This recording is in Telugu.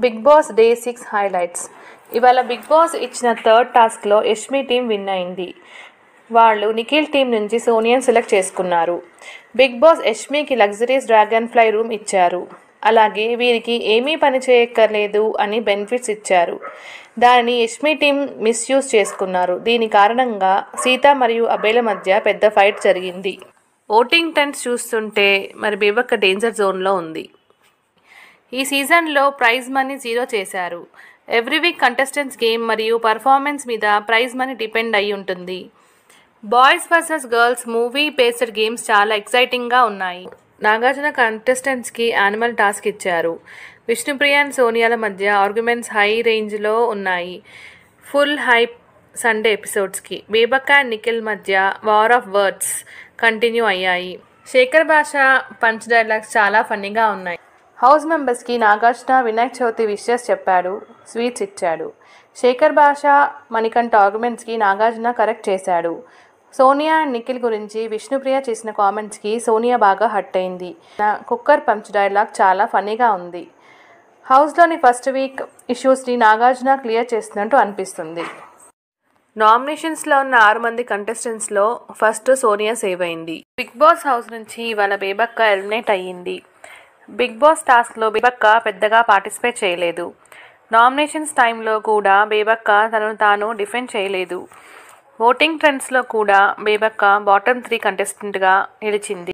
Big Boss day 6 highlights. ఇవాళ బిగ్ బాస్ ఇచ్చిన థర్డ్ టాస్క్లో యష్మి టీం విన్ అయింది. వాళ్ళు నిఖిల్ టీం నుంచి సోనియాని సెలెక్ట్ చేసుకున్నారు. బిగ్ బాస్ యష్మికి లగ్జరీస్ డ్రాగన్ ఫ్లై రూమ్ ఇచ్చారు. అలాగే వీరికి ఏమీ పని చేయక్కర్లేదు అని బెనిఫిట్స్ ఇచ్చారు. దానిని యష్మి టీం మిస్యూజ్ చేసుకున్నారు. దీని కారణంగా సీత మరియు అభేల మధ్య పెద్ద ఫైట్ జరిగింది. ఓటింగ్ ట్రెండ్స్ చూస్తుంటే మరి బేబక్క డేంజర్ జోన్లో ఉంది. ఈ సీజన్లో ప్రైజ్ మనీ 0 చేశారు. ఎవ్రీ వీక్ కంటెస్టెంట్స్ గేమ్ మరియు పర్ఫార్మెన్స్ మీద ప్రైజ్ మనీ డిపెండ్ అయి ఉంటుంది. Boys versus girls movie based games చాలా ఎక్సైటింగ్గా ఉన్నాయి. నాగార్జున కంటెస్టెంట్స్కి యానిమల్ టాస్క్ ఇచ్చారు. విష్ణుప్రియ అండ్ సోనియాల మధ్య ఆర్గ్యుమెంట్స్ హై రేంజ్లో ఉన్నాయి. ఫుల్ హైప్ సండే ఎపిసోడ్స్కి. బేబక్క అండ్ నిఖిల్ మధ్య వార్ ఆఫ్ వర్డ్స్ కంటిన్యూ అయ్యాయి. శేఖర్ భాష పంచ్ డైలాగ్స్ చాలా ఫన్నీగా ఉన్నాయి. హౌస్ మెంబర్స్కి నాగార్జున వినాయక చవితి విషెస్ చెప్పాడు, స్వీట్స్ ఇచ్చాడు. శేఖర్ భాష మణికంఠ ఆర్గ్యుమెంట్స్కి నాగార్జున కరెక్ట్ చేశాడు. సోనియా అండ్ నిఖిల్ గురించి విష్ణుప్రియ చేసిన కామెంట్స్కి సోనియా బాగా హర్ట్ అయింది. కుక్కర్ పంచ్ డైలాగ్ చాలా ఫన్నీగా ఉంది. హౌస్లోని ఫస్ట్ వీక్ ఇష్యూస్ని నాగార్జున క్లియర్ చేస్తున్నట్టు అనిపిస్తుంది. నామినేషన్స్లో ఉన్న 6 మంది కంటెస్టెంట్స్లో ఫస్ట్ సోనియా సేవ్ అయింది. బిగ్ బాస్ హౌస్ నుంచి ఇవాళ బేబక్క ఎలిమినేట్ అయ్యింది. బిగ్ బాస్ టాస్క్లో బేబక్క పెద్దగా పార్టిసిపేట్ చేయలేదు. నామినేషన్స్ టైంలో కూడా బేబక్క తనను తాను డిఫెండ్ చేయలేదు. ఓటింగ్ ట్రెండ్స్లో కూడా బేబక్క బాటమ్ 3 కంటెస్టెంట్గా నిలిచింది.